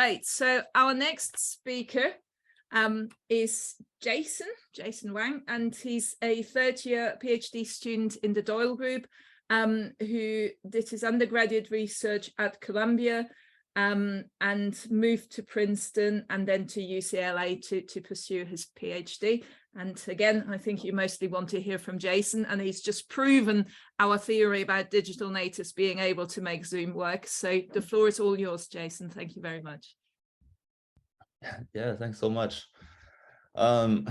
Right, so our next speaker is Jason Wang, and he's a third-year PhD student in the Doyle group who did his undergraduate research at Columbia and moved to Princeton and then to UCLA to pursue his PhD. And again, I think you mostly want to hear from Jason, and he's just proven our theory about digital natives being able to make Zoom work. So the floor is all yours, Jason. Thank you very much. Yeah, thanks so much. My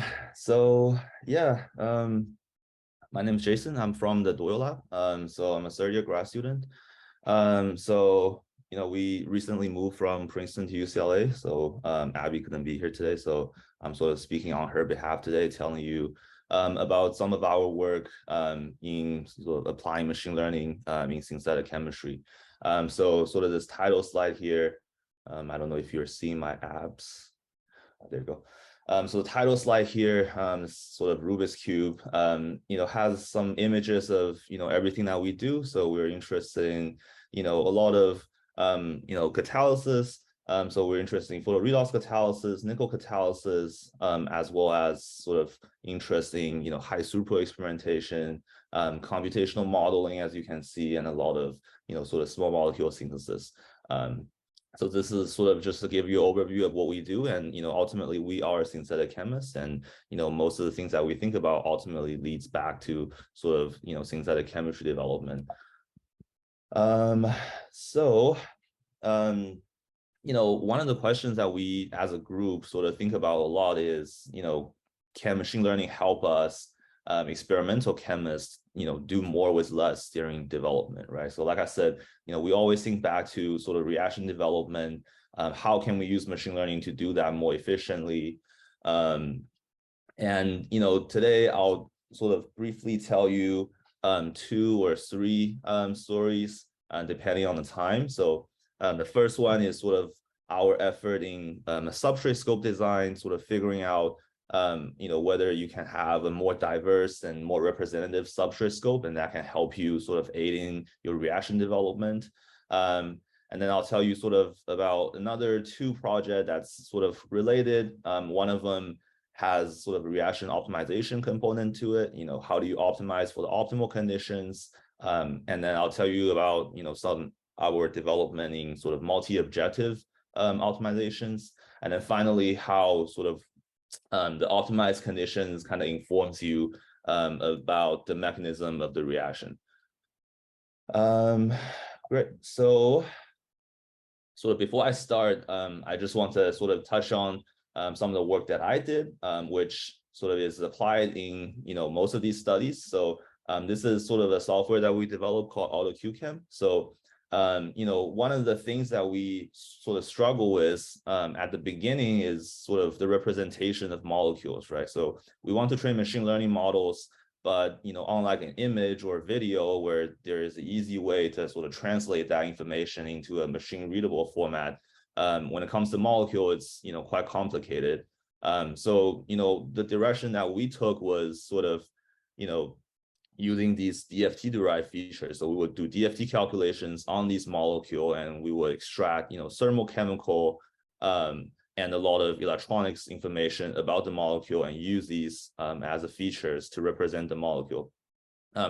name is Jason. I'm from the Doyle lab. So I'm a third-year grad student. We recently moved from Princeton to UCLA. So Abby couldn't be here today. So I'm sort of speaking on her behalf today, telling you about some of our work in sort of applying machine learning in synthetic chemistry. So sort of this title slide here. I don't know if you're seeing my apps. There you go. So the title slide here, sort of Rubik's Cube, has some images of, everything that we do. So we're interested in, a lot of, catalysis. So we're interested in photoredox catalysis, nickel catalysis, as well as sort of interesting, high throughput experimentation, computational modeling, as you can see, and a lot of, sort of small molecule synthesis. So this is sort of just to give you an overview of what we do. And, ultimately we are synthetic chemists, and, most of the things that we think about ultimately leads back to sort of, synthetic chemistry development. One of the questions that we as a group sort of think about a lot is, can machine learning help us experimental chemists, do more with less during development, right? So like I said, we always think back to sort of reaction development. How can we use machine learning to do that more efficiently? Today I'll sort of briefly tell you 2 or 3 stories, depending on the time. So the first one is sort of our effort in a substrate scope design, sort of figuring out whether you can have a more diverse and more representative substrate scope, and that can help you sort of aid in your reaction development. And then I'll tell you sort of about another 2 projects that's sort of related. One of them has sort of a reaction optimization component to it. How do you optimize for the optimal conditions? And then I'll tell you about, some our development in sort of multi-objective optimizations. And then finally, how sort of the optimized conditions kind of informs you about the mechanism of the reaction. Great. So sort of before I start, I just want to sort of touch on some of the work that I did, which sort of is applied in, most of these studies. So this is sort of a software that we developed called AutoQChem. So one of the things that we sort of struggle with at the beginning is sort of the representation of molecules, right? So we want to train machine learning models, but, unlike an image or video where there is an easy way to sort of translate that information into a machine readable format, when it comes to molecule, it's, quite complicated. So, the direction that we took was sort of, using these DFT derived features. So we would do DFT calculations on these molecule, and we would extract, thermochemical and a lot of electronics information about the molecule and use these as the features to represent the molecule.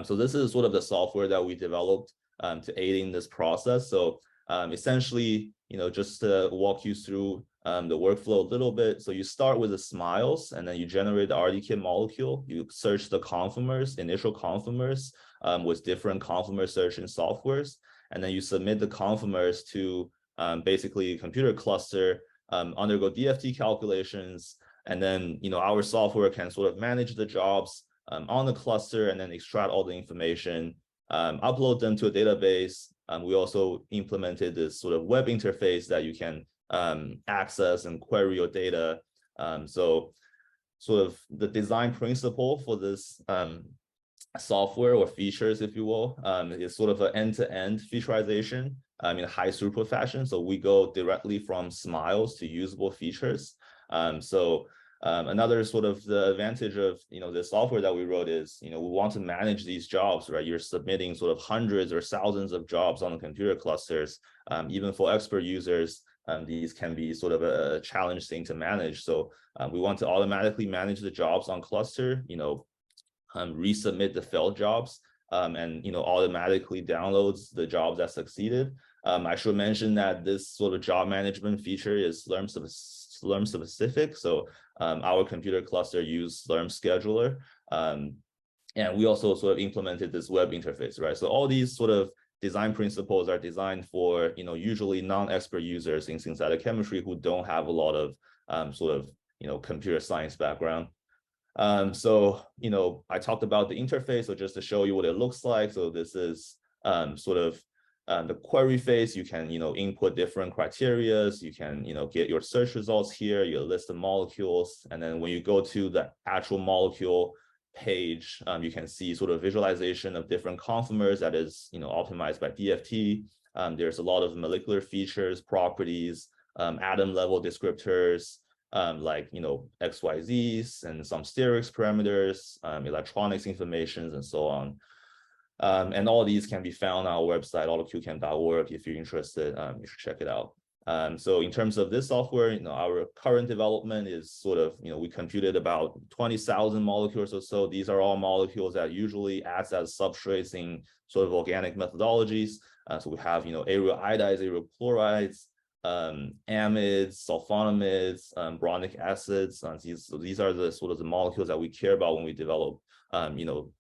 So this is sort of the software that we developed to aid in this process. So essentially, just to walk you through the workflow a little bit. So you start with the SMILES, and then you generate the RDKit molecule. You search the conformers, initial conformers with different conformer searching softwares. And then you submit the conformers to basically a computer cluster, undergo DFT calculations. And then, our software can sort of manage the jobs on the cluster and then extract all the information, upload them to a database. We also implemented this sort of web interface that you can access and query your data. So sort of the design principle for this software or features, if you will, is sort of an end-to-end featureization in a high throughput fashion. So we go directly from SMILES to usable features. Another sort of the advantage of, the software that we wrote is, we want to manage these jobs, right? You're submitting sort of hundreds or thousands of jobs on the computer clusters, even for expert users. these can be sort of a challenge thing to manage. So we want to automatically manage the jobs on cluster, resubmit the failed jobs, and automatically downloads the jobs that succeeded. I should mention that this sort of job management feature is Slurm specific. So our computer cluster use Slurm scheduler. And we also sort of implemented this web interface, right? So all these sort of design principles are designed for, usually non-expert users in synthetic chemistry who don't have a lot of computer science background. So, I talked about the interface, so just to show you what it looks like. So this is the query phase. You can, input different criterias. You can, get your search results here, your list of molecules. And then when you go to the actual molecule page, you can see sort of visualization of different conformers that is, optimized by DFT. There's a lot of molecular features, properties, atom level descriptors, like XYZs and some sterics parameters, electronics information, and so on. And all these can be found on our website, autoqchem.org. If you're interested, you should check it out. So in terms of this software, our current development is sort of, we computed about 20,000 molecules or so. These are all molecules that usually act as substrates in sort of organic methodologies. So we have, aryl iodides, aryl chlorides, amides, sulfonamides, boronic acids. These are the sort of the molecules that we care about when we develop,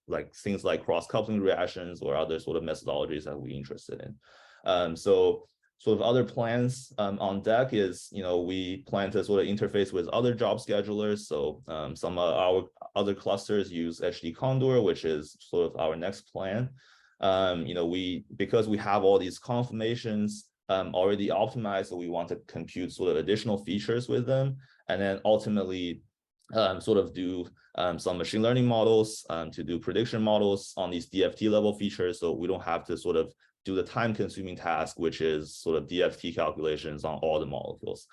like things like cross-coupling reactions or other sort of methodologies that we're interested in. So sort of other plans on deck is, we plan to sort of interface with other job schedulers. So some of our other clusters use HD Condor, which is sort of our next plan. Because we have all these conformations already optimized, so we want to compute sort of additional features with them, and then ultimately sort of do some machine learning models to do prediction models on these DFT level features, so we don't have to sort of do the time-consuming task, which is sort of DFT calculations on all the molecules.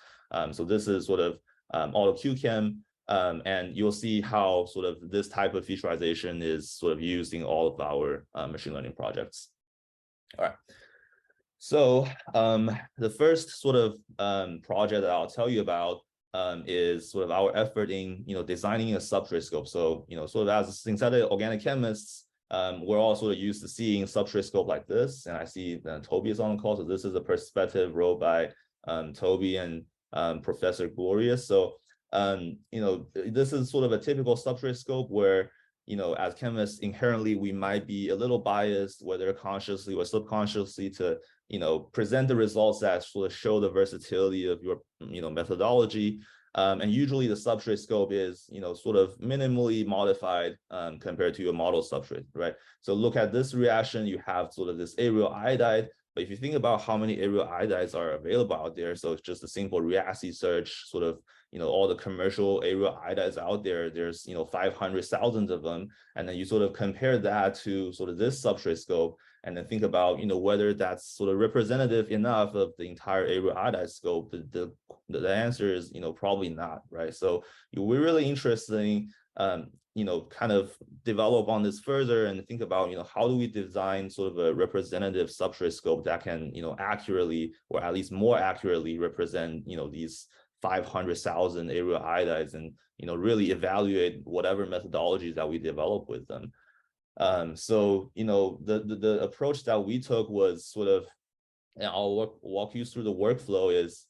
So this is sort of AutoQChem, and you'll see how sort of this type of featureization is sort of used in all of our machine learning projects. All right. So the first sort of project that I'll tell you about is sort of our effort in designing a substrate scope. So sort of as synthetic organic chemists, we're all sort of used to seeing substrate scope like this. And I see Toby is on the call, so this is a perspective wrote by Toby and Professor Glorious. So this is sort of a typical substrate scope where as chemists, inherently we might be a little biased, whether consciously or subconsciously, to present the results that sort of show the versatility of your methodology. And usually the substrate scope is sort of minimally modified compared to your model substrate, right? So look at this reaction, you have sort of this aryl iodide. But if you think about how many aryl iodides are available out there, so it's just a simple reactivity search, sort of all the commercial aryl iodides out there, there's 500,000 of them, and then you sort of compare that to sort of this substrate scope, and then think about whether that's sort of representative enough of the entire aryl iodide scope. The answer is probably not, right? So we're really interested in kind of develop on this further and think about how do we design sort of a representative substrate scope that can accurately, or at least more accurately, represent these 500,000 aryl iodides, and really evaluate whatever methodologies that we develop with them. So the approach that we took was sort of, and I'll walk you through the workflow, is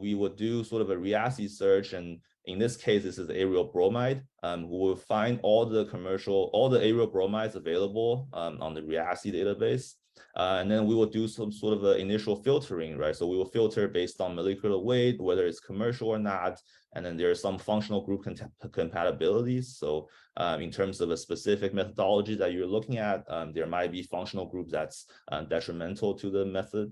we would do sort of a reactivity search, and in this case this is aryl bromide. We will find all the aryl bromides available on the reactivity database. And then we will do some sort of initial filtering, right? So we will filter based on molecular weight, whether it's commercial or not. And then there are some functional group compatibilities. So in terms of a specific methodology that you're looking at, there might be functional group that's detrimental to the method.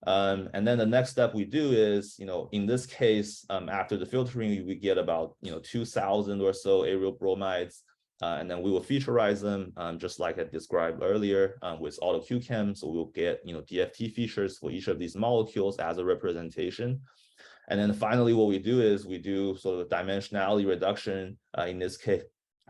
And then the next step we do is, in this case, after the filtering, we get about 2,000 or so aryl bromides. And then we will featureize them just like I described earlier with AutoQChem. So we'll get DFT features for each of these molecules as a representation. And then finally, what we do is we do sort of dimensionality reduction. In this case,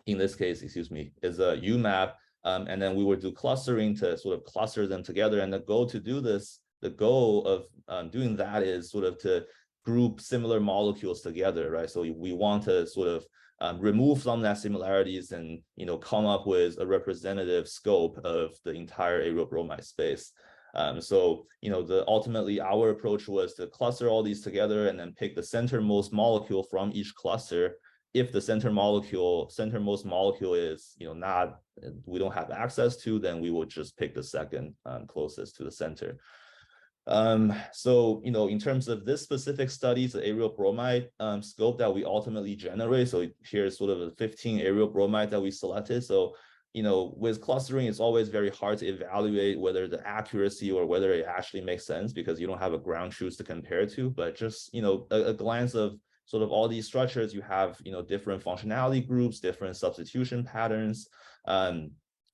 is a UMAP. And then we will do clustering to sort of cluster them together. And the goal to do this the goal of doing that is sort of to group similar molecules together, right? So we want to sort of remove some of that similarities and, you know, come up with a representative scope of the entire aryl bromide space. So, you know, ultimately our approach was to cluster all these together and then pick the centermost molecule from each cluster. If the centermost molecule is, you know, we don't have access to, then we would just pick the second closest to the center. So, you know, in terms of this specific study, the aryl bromide scope that we ultimately generate. So here's sort of the 15 aryl bromide that we selected. So, you know, with clustering, it's always very hard to evaluate whether the accuracy or whether it actually makes sense because you don't have a ground truth to compare to. But just, you know, a glance of sort of all these structures, you have, you know, different functionality groups, different substitution patterns.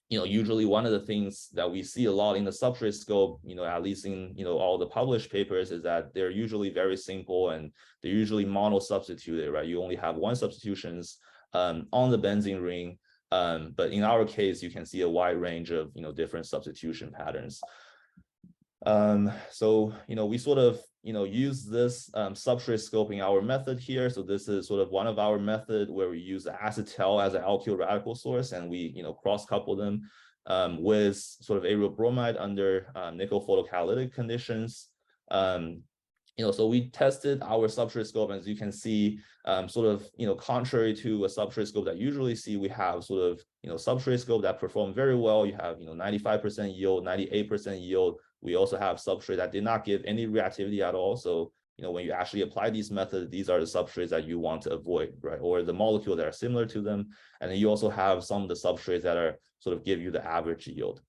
You know, usually one of the things that we see a lot in the substrate scope, you know, at least in, you know, all the published papers, is that they're usually very simple and they're usually mono-substituted, right? You only have one substitutions on the benzene ring. But in our case, you can see a wide range of, you know, different substitution patterns. So, you know, we sort of, you know, use this substrate scope in our method here. So this is sort of one of our method where we use acetal as an alkyl radical source, and we, you know, cross-couple them with sort of aryl bromide under nickel photocatalytic conditions. You know, so we tested our substrate scope, and as you can see, sort of, you know, contrary to a substrate scope that usually see, we have sort of, you know, substrate scope that perform very well. You have, you know, 95% yield, 98% yield. We also have substrate that did not give any reactivity at all. So, you know, when you actually apply these methods, these are the substrates that you want to avoid, right? Or the molecule that are similar to them. And then you also have some of the substrates that are sort of give you the average yield.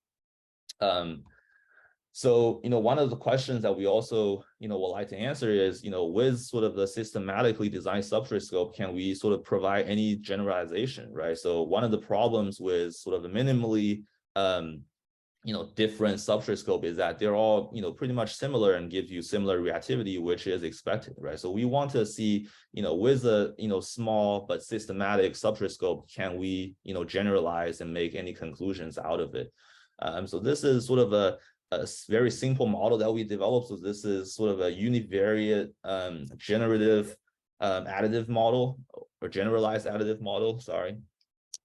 So, you know, one of the questions that we also, you know, would like to answer is, you know, with sort of the systematically designed substrate scope, can we sort of provide any generalization, right? So one of the problems with sort of the minimally, you know, different substrate scope is that they're all, you know, pretty much similar and give you similar reactivity, which is expected, right? So we want to see, you know, with a, you know, small but systematic substrate scope, can we, you know, generalize and make any conclusions out of it? So this is sort of a very simple model that we developed. So this is sort of a univariate generative additive model, or generalized additive model, sorry,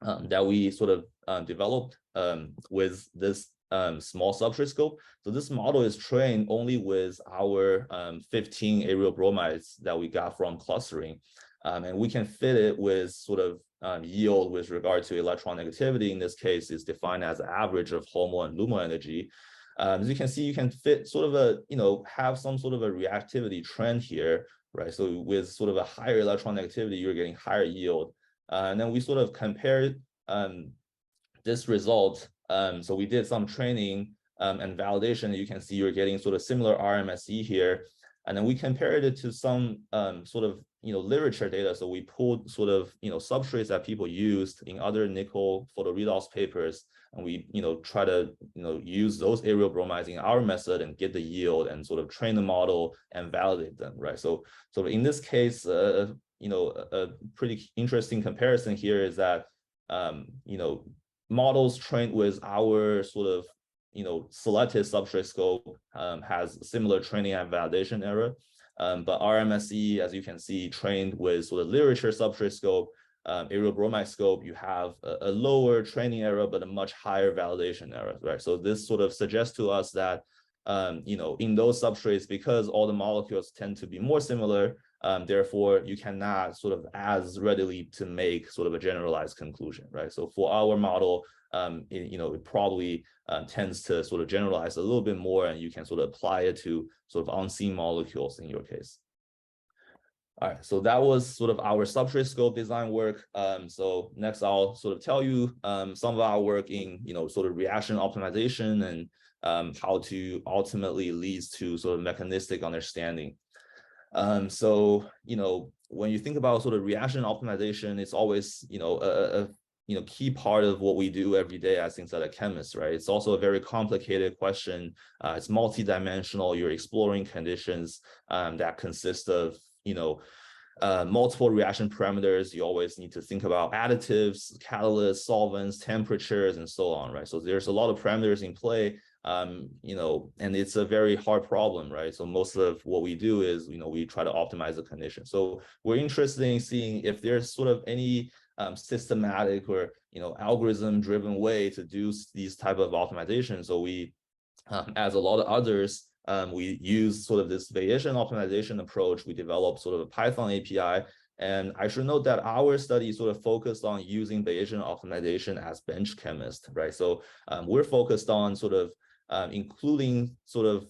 that we sort of developed with this small substrate scope. So this model is trained only with our 15 aryl bromides that we got from clustering. And we can fit it with sort of yield with regard to electron negativity. In this case, is defined as the average of HOMO and LUMO energy. As you can see, you can fit sort of a, you know, have some sort of a reactivity trend here, right? So with sort of a higher electron negativity, you're getting higher yield. And then we sort of compared this result. So we did some training and validation. You can see you're getting sort of similar RMSE here. And then we compared it to some sort of, you know, literature data. So we pulled sort of, you know, substrates that people used in other nickel photoredox papers. And we, you know, try to, you know, use those aryl bromides in our method and get the yield and sort of train the model and validate them, right? So in this case, you know, a pretty interesting comparison here is that, you know, models trained with our sort of, you know, selected substrate scope has similar training and validation error. But RMSE, as you can see, trained with sort of literature substrate scope, aryl bromide scope, you have a lower training error, but a much higher validation error, right? So this sort of suggests to us that, you know, in those substrates, because all the molecules tend to be more similar, therefore you cannot sort of as readily to make sort of a generalized conclusion, right? So for our model, you know, it probably tends to sort of generalize a little bit more, and you can sort of apply it to sort of unseen molecules in your case. All right, so that was sort of our substrate scope design work. So next I'll sort of tell you some of our work in, you know, sort of reaction optimization and how to ultimately leads to sort of mechanistic understanding. So, you know, when you think about sort of reaction optimization, it's always, you know, a you know, key part of what we do every day as synthetic chemists, right? It's also a very complicated question. It's multidimensional. You're exploring conditions that consist of, you know, multiple reaction parameters. You always need to think about additives, catalysts, solvents, temperatures, and so on, right? So there's a lot of parameters in play. and it's a very hard problem, right? So most of what we do is, we try to optimize the condition. So we're interested in seeing if there's sort of any systematic or, algorithm-driven way to do these type of optimization. So we, as a lot of others, we use sort of this Bayesian optimization approach. We developed sort of a Python API. And I should note that our study sort of focused on using Bayesian optimization as bench chemist, right? So we're focused on sort of including sort of,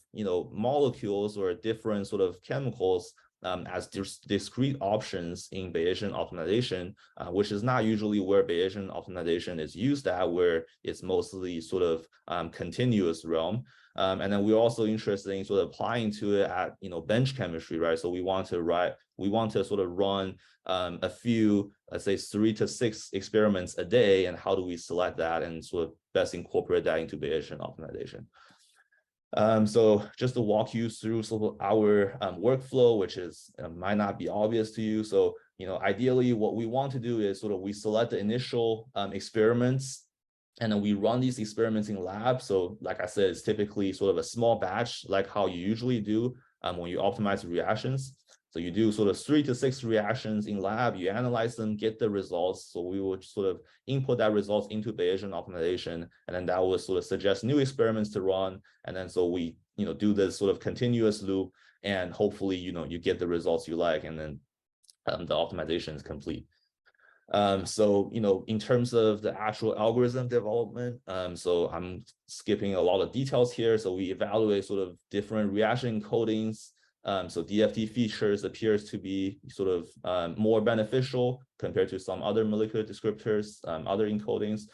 molecules or different sort of chemicals as discrete options in Bayesian optimization, which is not usually where Bayesian optimization is used at, where it's mostly sort of continuous realm. And then we're also interested in sort of applying to it at, bench chemistry, right? So we want to sort of run a few, let's say 3 to 6 experiments a day, and how do we select that and sort of best incorporate that into Bayesian optimization. So just to walk you through sort of our workflow, which is might not be obvious to you. So, ideally what we want to do is sort of we select the initial experiments, and then we run these experiments in lab. So like I said, it's typically sort of a small batch, like how you usually do when you optimize reactions. So you do sort of 3 to 6 reactions in lab, you analyze them, get the results. So we will sort of input that results into Bayesian optimization, and then that will sort of suggest new experiments to run. And then so we, do this sort of continuous loop, and hopefully, you get the results you like, and then the optimization is complete. So, in terms of the actual algorithm development, so I'm skipping a lot of details here. So we evaluate sort of different reaction encodings. So DFT features appears to be sort of more beneficial compared to some other molecular descriptors, other encodings.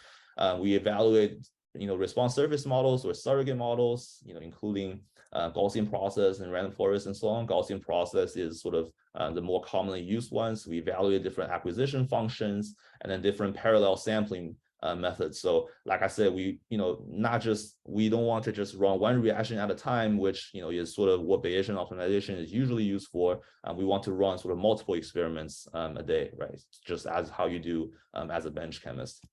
We evaluate, response surface models or surrogate models, including Gaussian process and random forest and so on. Gaussian process is sort of the more commonly used ones. We evaluate different acquisition functions and then different parallel sampling methods. So like I said, we don't want to just run one reaction at a time, which is sort of what Bayesian optimization is usually used for. We want to run sort of multiple experiments a day, right? Just as how you do as a bench chemist.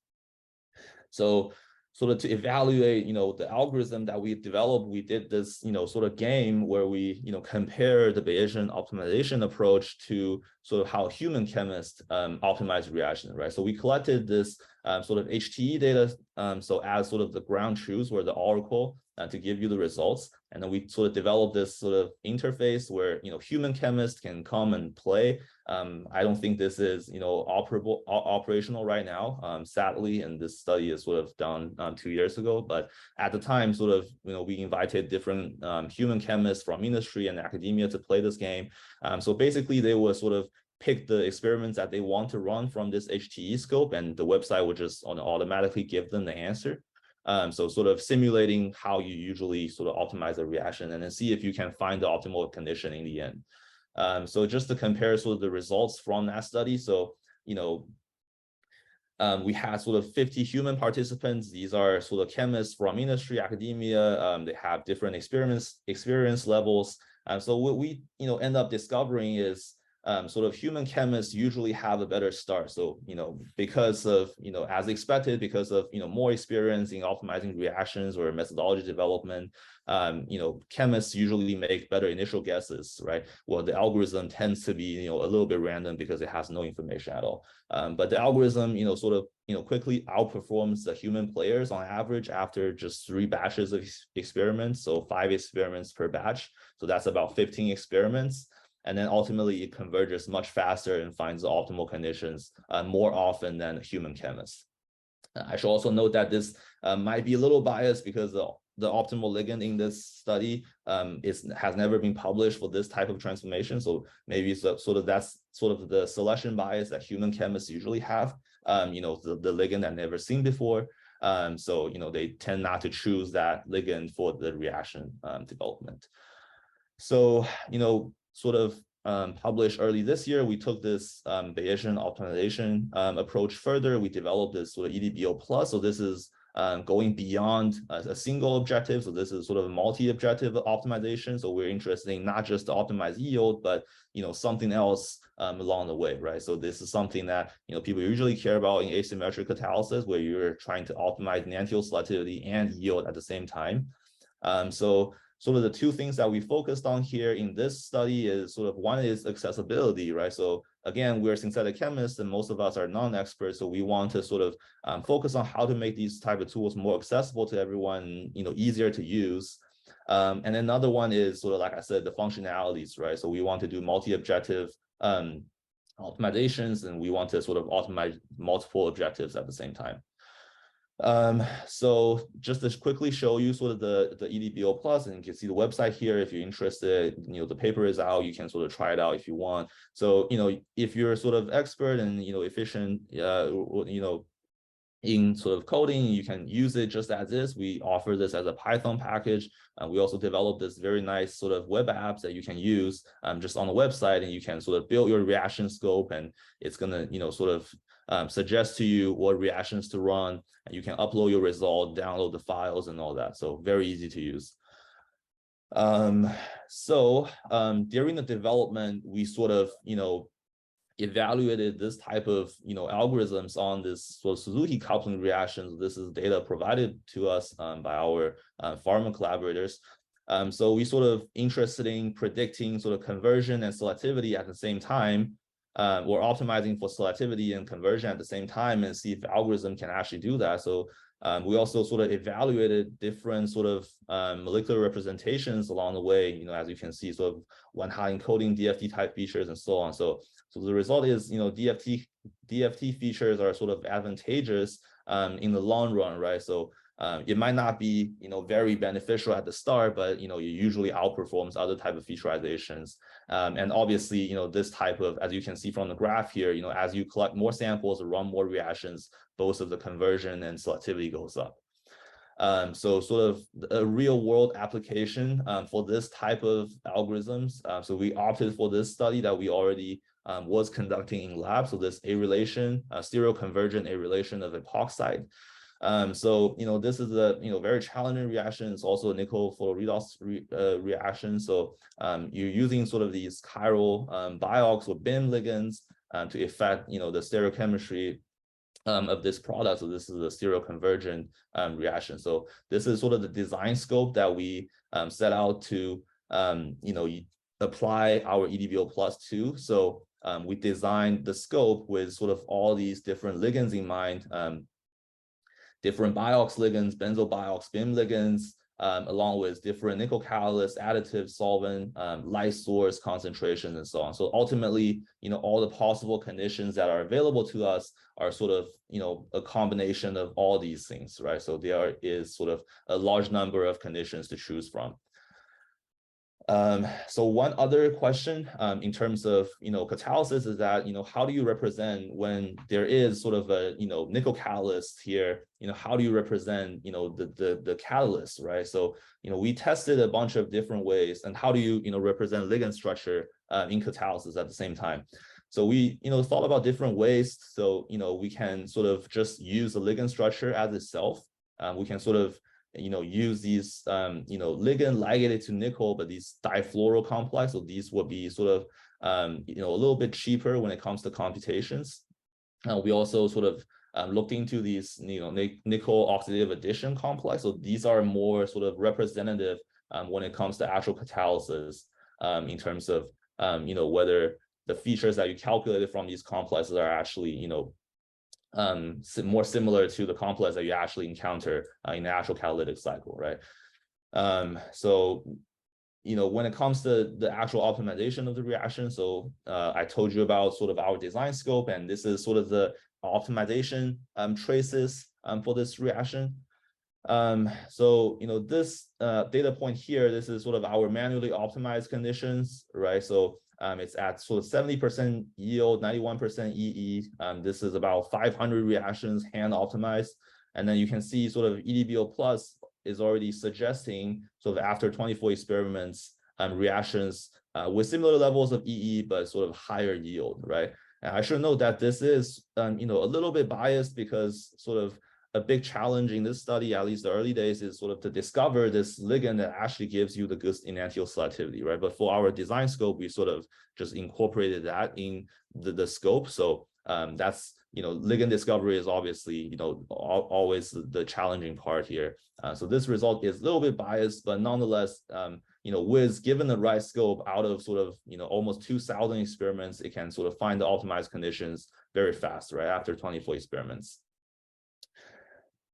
So sort of to evaluate, the algorithm that we developed, we did this, sort of game where we, compare the Bayesian optimization approach to sort of how human chemists optimize reaction, right? So we collected this sort of HTE data, so as sort of the ground truths or the oracle to give you the results. And then we sort of developed this sort of interface where, human chemists can come and play. I don't think this is, operational right now, sadly, and this study is sort of done 2 years ago. But at the time, sort of, we invited different human chemists from industry and academia to play this game. So basically, they would sort of pick the experiments that they want to run from this HTE scope, and the website would just automatically give them the answer. So sort of simulating how you usually sort of optimize a reaction, and then see if you can find the optimal condition in the end. So just to compare sort of the results from that study. So, we had sort of 50 human participants. These are sort of chemists from industry, academia. They have different experience levels. So what we, end up discovering is sort of human chemists usually have a better start. So, because of, as expected, because of, more experience in optimizing reactions or methodology development, chemists usually make better initial guesses, right? Well, the algorithm tends to be, a little bit random because it has no information at all. But the algorithm, sort of, quickly outperforms the human players on average after just 3 batches of experiments. So 5 experiments per batch. So that's about 15 experiments. And then ultimately it converges much faster and finds the optimal conditions more often than human chemists. I should also note that this might be a little biased because the optimal ligand in this study has never been published for this type of transformation. So maybe that's sort of the selection bias that human chemists usually have, the ligand that never seen before. So, they tend not to choose that ligand for the reaction development. So, sort of published early this year, we took this Bayesian optimization approach further. We developed this sort of EDBO plus. So this is going beyond a single objective. So this is sort of a multi-objective optimization. So we're interested in not just to optimize yield, but something else along the way, right? So this is something that people usually care about in asymmetric catalysis, where you're trying to optimize enantiomer selectivity and yield at the same time. So sort of the two things that we focused on here in this study is sort of one is accessibility, right? So again, we're synthetic chemists and most of us are non-experts. So we want to sort of focus on how to make these type of tools more accessible to everyone, easier to use. And another one is sort of, like I said, the functionalities, right? So we want to do multi-objective optimizations, and we want to sort of optimize multiple objectives at the same time. So just to quickly show you sort of the EDBO plus, and you can see the website here if you're interested. The paper is out, you can sort of try it out if you want. So if you're sort of expert and efficient in sort of coding, you can use it just as is. We offer this as a Python package. We also developed this very nice sort of web apps that you can use just on the website, and you can sort of build your reaction scope, and it's gonna sort of suggest to you what reactions to run, and you can upload your result, download the files and all that. So very easy to use. During the development, we sort of evaluated this type of algorithms on this sort of Suzuki coupling reactions. This is data provided to us by our pharma collaborators. So we sort of interested in predicting sort of conversion and selectivity at the same time. We're optimizing for selectivity and conversion at the same time, and see if the algorithm can actually do that. So we also sort of evaluated different sort of molecular representations along the way, as you can see, sort of one-hot encoding DFT type features and so on. So the result is, DFT features are sort of advantageous in the long run, right? So it might not be, very beneficial at the start, but, it usually outperforms other type of featureizations. And obviously, this type of, as you can see from the graph here, as you collect more samples or run more reactions, both of the conversion and selectivity goes up. So sort of a real world application for this type of algorithms. So we opted for this study that we already was conducting in lab. So this A-relation, stereoconvergent A-relation of epoxide. So this is a very challenging reaction. It's also a nickel for redox reaction. So you're using sort of these chiral biox or BIM ligands to affect the stereochemistry of this product. So this is a stereoconvergent reaction. So this is sort of the design scope that we set out to apply our EDBO plus to. So we designed the scope with sort of all these different ligands in mind, different biox ligands, benzyl biox, BIM ligands, along with different nickel catalyst, additive, solvent, light source concentrations, and so on. So ultimately, all the possible conditions that are available to us are sort of, a combination of all these things, right? So there is sort of a large number of conditions to choose from. So one other question in terms of catalysis is that how do you represent when there is sort of a nickel catalyst here, how do you represent the catalyst, right? So we tested a bunch of different ways, and how do you represent ligand structure in catalysis at the same time. So we thought about different ways. So we can sort of just use the ligand structure as itself. We can sort of use these, ligand ligated to nickel, but these difluoro complex. So these would be sort of, a little bit cheaper when it comes to computations. We also sort of looked into these, nickel oxidative addition complex. So these are more sort of representative when it comes to actual catalysis in terms of, whether the features that you calculated from these complexes are actually, more similar to the complex that you actually encounter in the actual catalytic cycle, right? So, when it comes to the actual optimization of the reaction, so I told you about sort of our design scope, and this is sort of the optimization traces for this reaction. So, this data point here, this is sort of our manually optimized conditions, right? So it's at sort of 70% yield, 91% EE. This is about 500 reactions hand optimized. And then you can see sort of EDBO plus is already suggesting sort of after 24 experiments, reactions with similar levels of EE, but sort of higher yield, right? And I should note that this is, a little bit biased because sort of a big challenge in this study, at least the early days, is sort of to discover this ligand that actually gives you the good enantiomer selectivity, right? But for our design scope, we sort of just incorporated that in the scope. So that's, ligand discovery is obviously, always the challenging part here. So this result is a little bit biased, but nonetheless, with given the right scope, out of sort of, almost 2,000 experiments, it can sort of find the optimized conditions very fast, right, after 24 experiments.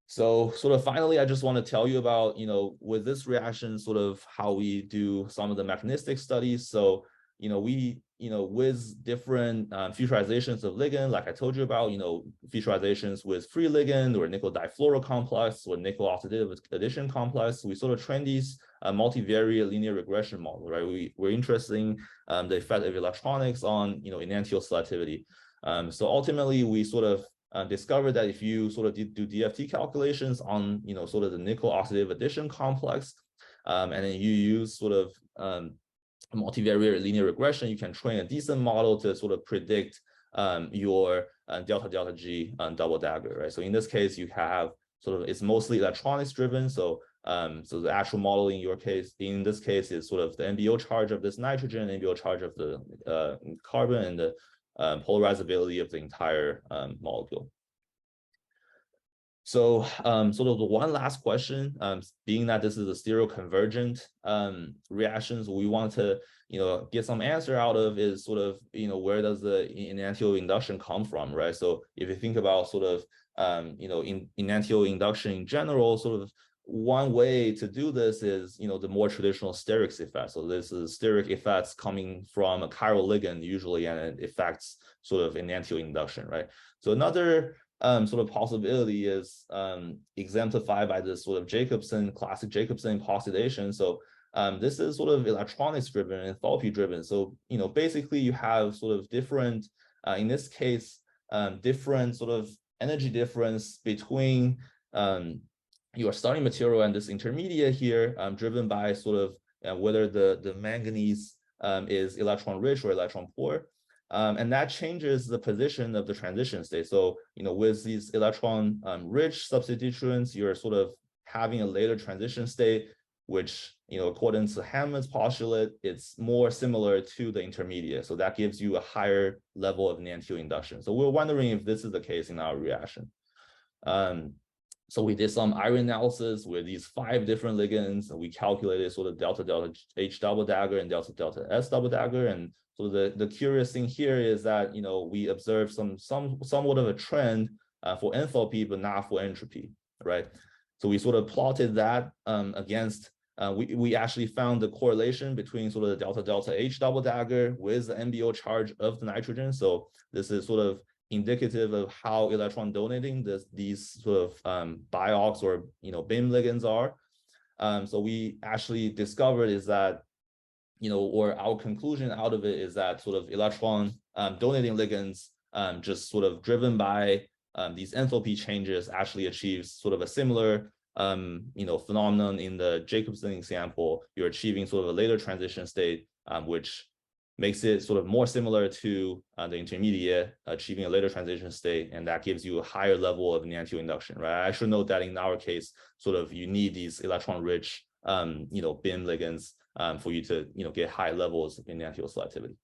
So sort of finally, I just want to tell you about, with this reaction, sort of how we do some of the mechanistic studies. So, we, with different futureizations of ligand, like I told you about, futureizations with free ligand or nickel difluoro complex or nickel oxidative addition complex, we sort of train these multivariate linear regression model, right? We're interested in the effect of electronics on, enantiomer selectivity. So ultimately, we sort of discovered that if you sort of do DFT calculations on, sort of the nickel oxidative addition complex, and then you use sort of multivariate linear regression, you can train a decent model to sort of predict your delta delta G double dagger, right? So in this case, you have sort of, it's mostly electronics driven. So the actual model in this case is sort of the NBO charge of this nitrogen, NBO charge of the carbon, and the polarizability of the entire molecule. So sort of the one last question, being that this is a stereoconvergent reactions, we want to, get some answer out of is sort of, where does the enantiomer induction come from, right? So if you think about sort of, in enantiomer induction in general, sort of one way to do this is, the more traditional sterics effect. So this is steric effects coming from a chiral ligand usually, and it affects sort of enantiomer induction, right? So another sort of possibility is exemplified by this sort of classic Jacobson epoxidation. So this is sort of electronics driven, enthalpy driven. So, basically you have sort of different, in this case, different sort of energy difference between your starting material and this intermediate here, driven by sort of whether the manganese is electron rich or electron poor. And that changes the position of the transition state. So, with these electron rich substituents, you're sort of having a later transition state, which, according to Hammond's postulate, it's more similar to the intermediate. So that gives you a higher level of enantiomer induction. So we're wondering if this is the case in our reaction. So we did some iron analysis with these 5 different ligands, and we calculated sort of delta delta H double dagger and delta delta S double dagger. And so the curious thing here is that, we observed somewhat of a trend for enthalpy, but not for entropy, right? So we sort of plotted that against, we actually found the correlation between sort of the delta delta H double dagger with the NBO charge of the nitrogen. So this is sort of indicative of how electron donating these sort of biox or BIM ligands are. So we actually discovered is that, or our conclusion out of it is that sort of electron donating ligands, just sort of driven by these enthalpy changes, actually achieves sort of a similar phenomenon in the Jacobson example. You're achieving sort of a later transition state, which makes it sort of more similar to the intermediate, achieving a later transition state, and that gives you a higher level of enantiomer induction, right? I should note that in our case, sort of you need these electron-rich, BIM ligands for you to, get high levels of enantiomer selectivity.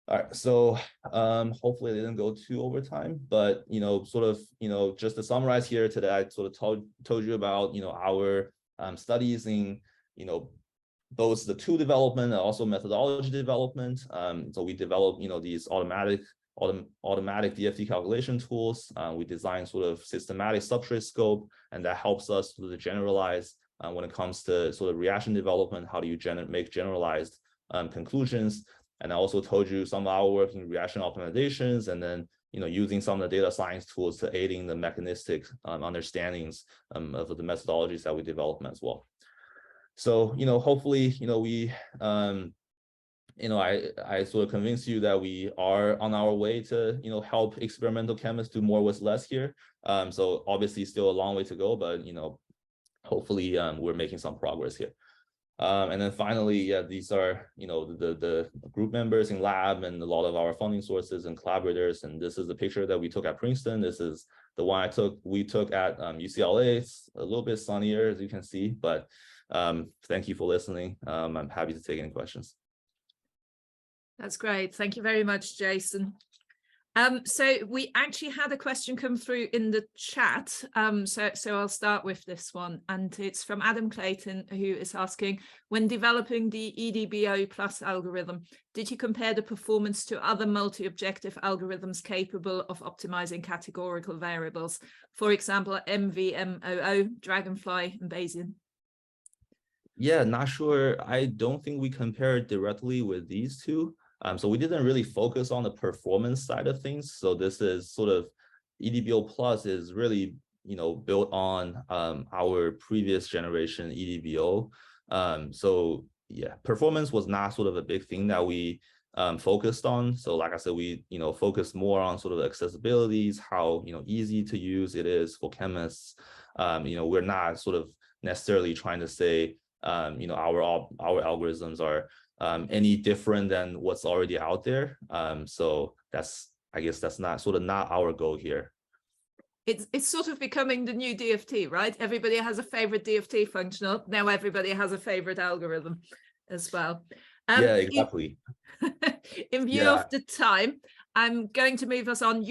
All right, so hopefully I didn't go too over time, but sort of just to summarize here today, I sort of told you about our studies in both the tool development and also methodology development. So we developed these automatic DFT calculation tools. We design sort of systematic substrate scope, and that helps us to generalize when it comes to sort of reaction development. How do you make generalized conclusions? And I also told you some of our work in reaction optimizations, and then using some of the data science tools to aiding the mechanistic understandings of the methodologies that we develop as well. So hopefully we I sort of convinced you that we are on our way to help experimental chemists do more with less here. So obviously still a long way to go, but hopefully we're making some progress here. And then finally, yeah, these are, you know, the group members in lab and a lot of our funding sources and collaborators. And this is the picture that we took at Princeton. This is the one we took at UCLA. It's a little bit sunnier, as you can see, but thank you for listening. I'm happy to take any questions. That's great. Thank you very much, Jason. So we actually had a question come through in the chat. So I'll start with this one, and it's from Adam Clayton, who is asking, when developing the EDBO plus algorithm, did you compare the performance to other multi-objective algorithms capable of optimizing categorical variables? For example, MVMOO, Dragonfly, and Bayesian. Yeah, not sure. I don't think we compared directly with these two. So we didn't really focus on the performance side of things. So this is sort of EDBO Plus is really, you know, built on our previous generation EDBO. So yeah, performance was not sort of a big thing that we focused on. So like I said, we, you know, focused more on sort of accessibilities, how, you know, easy to use it is for chemists. You know, we're not sort of necessarily trying to say, you know, our algorithms are any different than what's already out there. So that's, I guess that's not our goal here. It's sort of becoming the new DFT, right? Everybody has a favorite DFT functional. Now everybody has a favorite algorithm as well. Yeah, exactly. In view of the time, I'm going to move us on.